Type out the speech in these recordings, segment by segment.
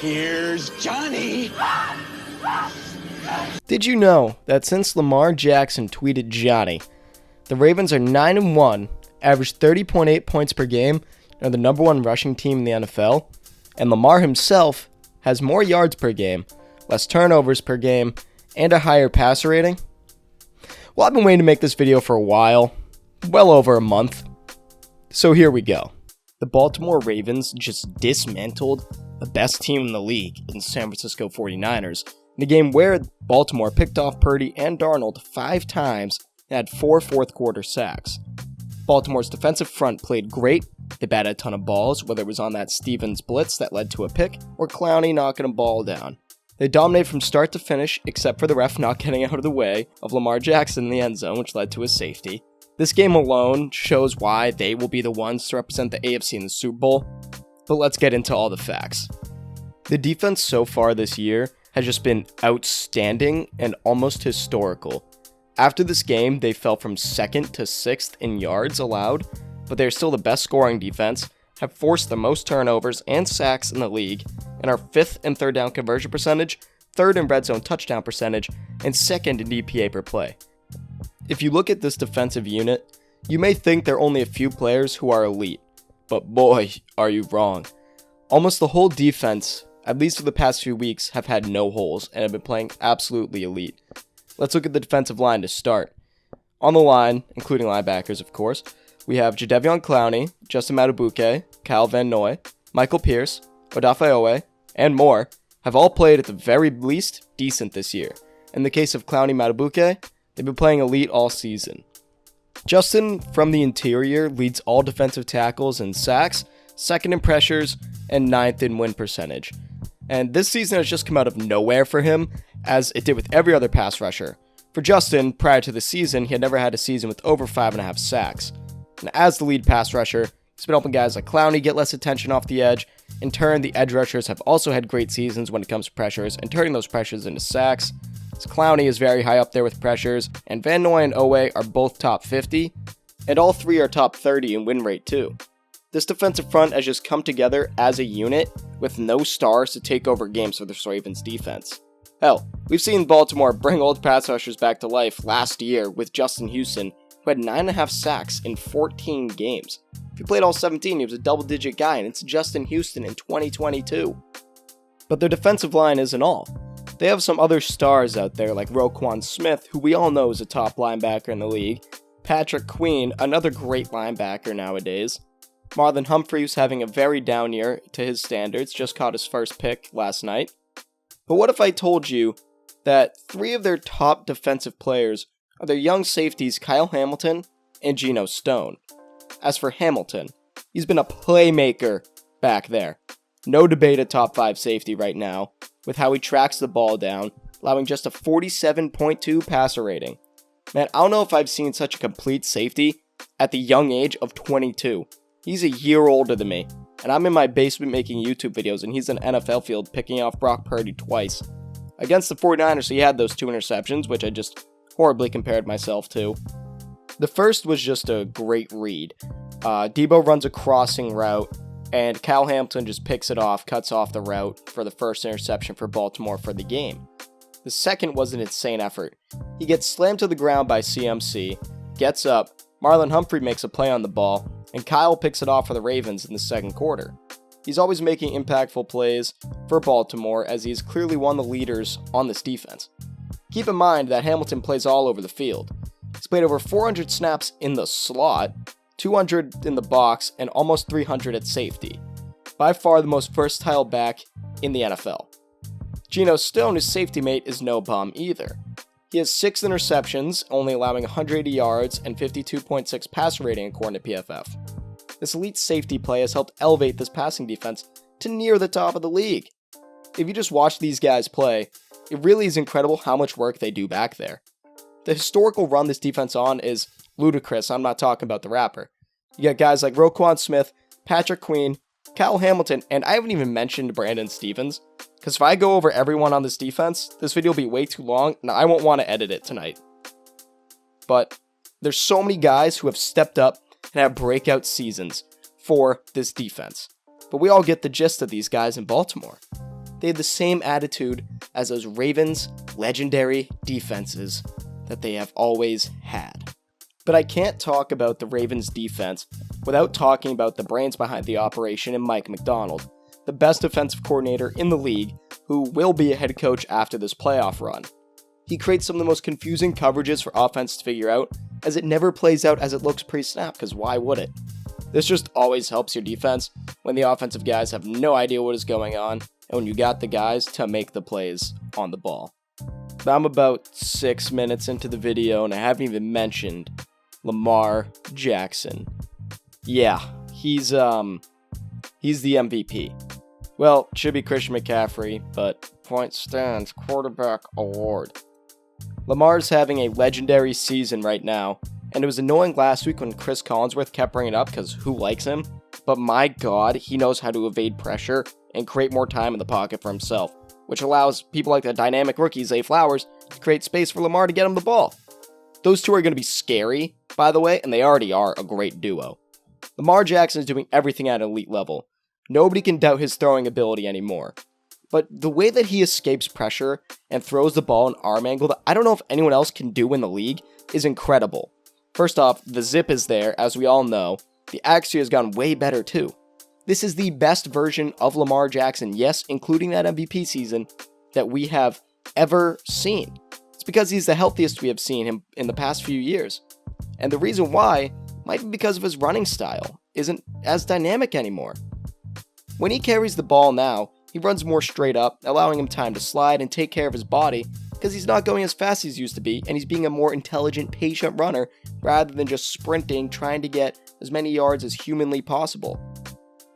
Here's Johnny. Did you know that since Lamar Jackson tweeted Johnny, the Ravens are 9-1, average 30.8 points per game, and are the number one rushing team in the NFL, and Lamar himself has more yards per game, less turnovers per game, and a higher passer rating? Well, I've been waiting to make this video for a while, well over a month, so here we go. The Baltimore Ravens just dismantled the best team in the league in San Francisco 49ers, in a game where Baltimore picked off Purdy and Darnold 5 times and had 4 fourth-quarter sacks. Baltimore's defensive front played great. They batted a ton of balls, whether it was on that Stevens blitz that led to a pick, or Clowney knocking a ball down. They dominated from start to finish, except for the ref not getting out of the way of Lamar Jackson in the end zone, which led to a safety. This game alone shows why they will be the ones to represent the AFC in the Super Bowl, but let's get into all the facts. The defense so far this year has just been outstanding and almost historical. After this game, they fell from 2nd to 6th in yards allowed, but they're still the best scoring defense, have forced the most turnovers and sacks in the league, and are 5th in third down conversion percentage, 3rd in red zone touchdown percentage, and 2nd in DPA per play. If you look at this defensive unit, you may think there are only a few players who are elite, but boy, are you wrong. Almost the whole defense, at least for the past few weeks, have had no holes and have been playing absolutely elite. Let's look at the defensive line to start. On the line, including linebackers of course, we have Jadeveon Clowney, Justin Madubuike, Kyle Van Noy, Michael Pierce, Odafe Owe, and more, have all played at the very least decent this year. In the case of Clowney Madubuike, they've been playing elite all season. Justin, from the interior, leads all defensive tackles in sacks, 2nd in pressures, and 9th in win percentage. And this season has just come out of nowhere for him, as it did with every other pass rusher. For Justin, prior to the season, he had never had a season with over 5.5 sacks. And as the lead pass rusher, he's been helping guys like Clowney get less attention off the edge. In turn, the edge rushers have also had great seasons when it comes to pressures and turning those pressures into sacks. So Clowney is very high up there with pressures, and Van Noy and Owe are both top 50, and all 3 are top 30 in win rate too. This defensive front has just come together as a unit with no stars to take over games for the Ravens defense. Hell, we've seen Baltimore bring old pass rushers back to life last year with Justin Houston, who had 9.5 sacks in 14 games. If he played all 17, he was a double-digit guy, and it's Justin Houston in 2022. But their defensive line isn't all. They have some other stars out there like Roquan Smith, who we all know is a top linebacker in the league, Patrick Queen, another great linebacker nowadays, Marlon Humphrey, who's having a very down year to his standards, just caught his first pick last night. But what if I told you that 3 of their top defensive players are their young safeties Kyle Hamilton and Geno Stone? As for Hamilton, he's been a playmaker back there. No debate at top 5 safety right now, with how he tracks the ball down, allowing just a 47.2 passer rating. Man, I don't know if I've seen such a complete safety at the young age of 22. He's a year older than me, and I'm in my basement making YouTube videos, and he's in NFL field picking off Brock Purdy twice. Against the 49ers, he had those 2 interceptions, which I just horribly compared myself to. The first was just a great read. Debo runs a crossing route, and Kyle Hamilton just picks it off, cuts off the route for the first interception for Baltimore for the game. The second was an insane effort. He gets slammed to the ground by CMC, gets up, Marlon Humphrey makes a play on the ball, and Kyle picks it off for the Ravens in the second quarter. He's always making impactful plays for Baltimore, as he's clearly one of the leaders on this defense. Keep in mind that Hamilton plays all over the field. He's played over 400 snaps in the slot, 200 in the box, and almost 300 at safety. By far the most versatile back in the NFL. Geno Stone, his safety mate, is no bum either. He has 6 interceptions, only allowing 180 yards and 52.6 passer rating according to PFF. This elite safety play has helped elevate this passing defense to near the top of the league. If you just watch these guys play, it really is incredible how much work they do back there. The historical run this defense on is ludicrous. I'm not talking about the rapper. You got guys like Roquan Smith, Patrick Queen, Kyle Hamilton, and I haven't even mentioned Brandon Stevens, because if I go over everyone on this defense, this video will be way too long, and I won't want to edit it tonight. But there's so many guys who have stepped up and have breakout seasons for this defense. But we all get the gist of these guys in Baltimore. they have the same attitude as those Ravens legendary defenses that they have always had. But I can't talk about the Ravens defense without talking about the brains behind the operation in Mike Macdonald, the best defensive coordinator in the league, who will be a head coach after this playoff run. He creates some of the most confusing coverages for offense to figure out, as it never plays out as it looks pre-snap, because why would it? This just always helps your defense when the offensive guys have no idea what is going on, and when you got the guys to make the plays on the ball. I'm about 6 minutes into the video, and I haven't even mentioned Lamar Jackson. Yeah, he's the MVP. Well, should be Christian McCaffrey, but point stands quarterback award. Lamar's having a legendary season right now, and it was annoying last week when Chris Collinsworth kept bringing it up because who likes him? But my god, he knows how to evade pressure and create more time in the pocket for himself, which allows people like the dynamic rookie Zay Flowers to create space for Lamar to get him the ball. Those two are going to be scary, by the way, and they already are a great duo. Lamar Jackson is doing everything at an elite level. Nobody can doubt his throwing ability anymore. But the way that he escapes pressure and throws the ball an arm angle that I don't know if anyone else can do in the league is incredible. First off, the zip is there, as we all know. The accuracy has gotten way better too. This is the best version of Lamar Jackson, yes, including that MVP season, that we have ever seen. It's because he's the healthiest we have seen him in the past few years. And the reason why might be because of his running style isn't as dynamic anymore. When he carries the ball now, he runs more straight up, allowing him time to slide and take care of his body because he's not going as fast as he used to be, and he's being a more intelligent, patient runner rather than just sprinting, trying to get as many yards as humanly possible.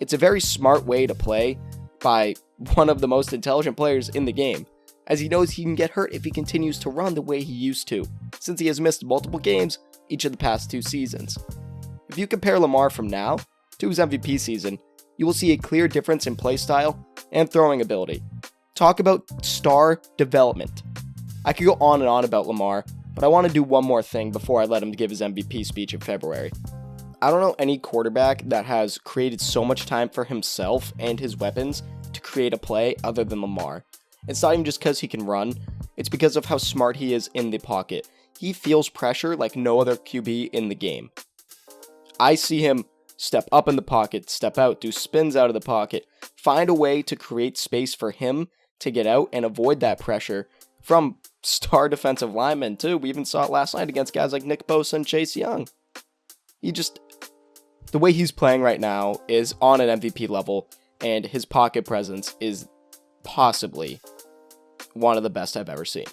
It's a very smart way to play by one of the most intelligent players in the game, as he knows he can get hurt if he continues to run the way he used to, since he has missed multiple games each of the past 2 seasons. If you compare Lamar from now to his MVP season, you will see a clear difference in play style and throwing ability. Talk about star development. I could go on and on about Lamar, but I want to do one more thing before I let him give his MVP speech in February. I don't know any quarterback that has created so much time for himself and his weapons to create a play other than Lamar. It's not even just because he can run, it's because of how smart he is in the pocket. He feels pressure like no other QB in the game. I see him step up in the pocket, step out, do spins out of the pocket, find a way to create space for him to get out and avoid that pressure from star defensive linemen too. We even saw it last night against guys like Nick Bosa and Chase Young. The way he's playing right now is on an MVP level, and his pocket presence is possibly one of the best I've ever seen.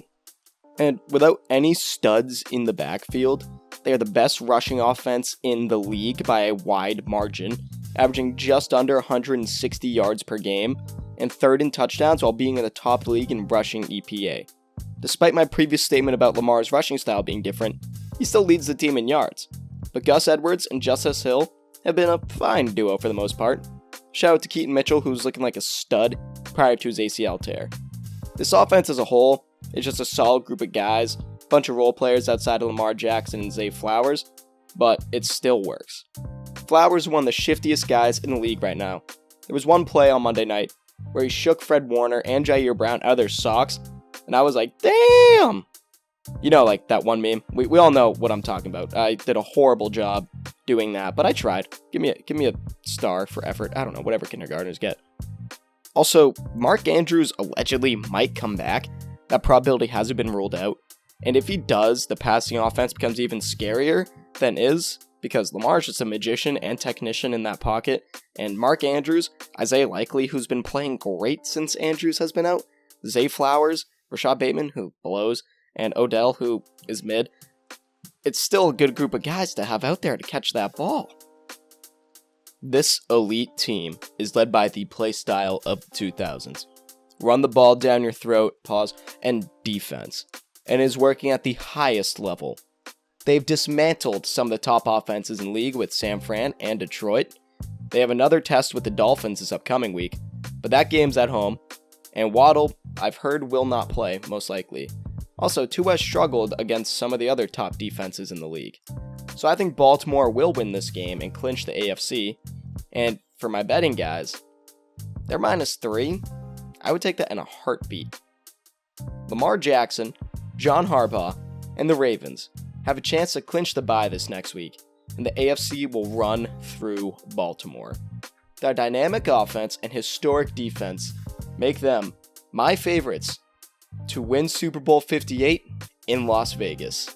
And without any studs in the backfield, they are the best rushing offense in the league by a wide margin, averaging just under 160 yards per game and third in touchdowns while being in the top league in rushing EPA. Despite my previous statement about Lamar's rushing style being different, he still leads the team in yards. But Gus Edwards and Justice Hill have been a fine duo for the most part. Shout out to Keaton Mitchell, who's looking like a stud prior to his ACL tear. This offense as a whole is just a solid group of guys, bunch of role players outside of Lamar Jackson and Zay Flowers, but it still works. Flowers is one of the shiftiest guys in the league right now. There was one play on Monday night where he shook Fred Warner and Jair Brown out of their socks, and I was like, damn! You know, like that one meme. We all know what I'm talking about. I did a horrible job doing that, but I tried. Give me a star for effort. I don't know, whatever kindergartners get. Also, Mark Andrews allegedly might come back. That probability hasn't been ruled out. And if he does, the passing offense becomes even scarier than is, because Lamar's just a magician and technician in that pocket. And Mark Andrews, Isaiah Likely, who's been playing great since Andrews has been out, Zay Flowers, Rashad Bateman, who blows, and Odell, who is mid. It's still a good group of guys to have out there to catch that ball. This elite team is led by the play style of the 2000s. Run the ball down your throat, and defense. And is working at the highest level. They've dismantled some of the top offenses in the league with San Fran and Detroit. They have another test with the Dolphins this upcoming week, but that game's at home. And Waddle, I've heard, will not play, most likely. Also, Tua struggled against some of the other top defenses in the league. So I think Baltimore will win this game and clinch the AFC. And for my betting guys, they're -3. I would take that in a heartbeat. Lamar Jackson, John Harbaugh, and the Ravens have a chance to clinch the bye this next week, and the AFC will run through Baltimore. Their dynamic offense and historic defense make them my favorites to win Super Bowl 58 in Las Vegas.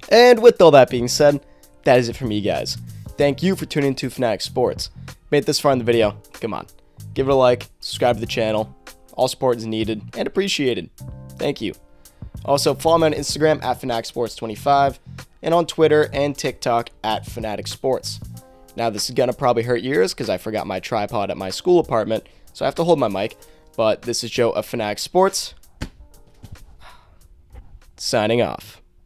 And with all that being said, that is it for me, guys. Thank you for tuning into Fanatics Sports. Made this far in the video, come on. Give it a like, subscribe to the channel. All support is needed and appreciated. Thank you. Also, follow me on Instagram at FanaticSports25 and on Twitter and TikTok at FanaticSports. Now, this is going to probably hurt your ears because I forgot my tripod at my school apartment, so I have to hold my mic. But this is Joe of Fanatics Sports, signing off.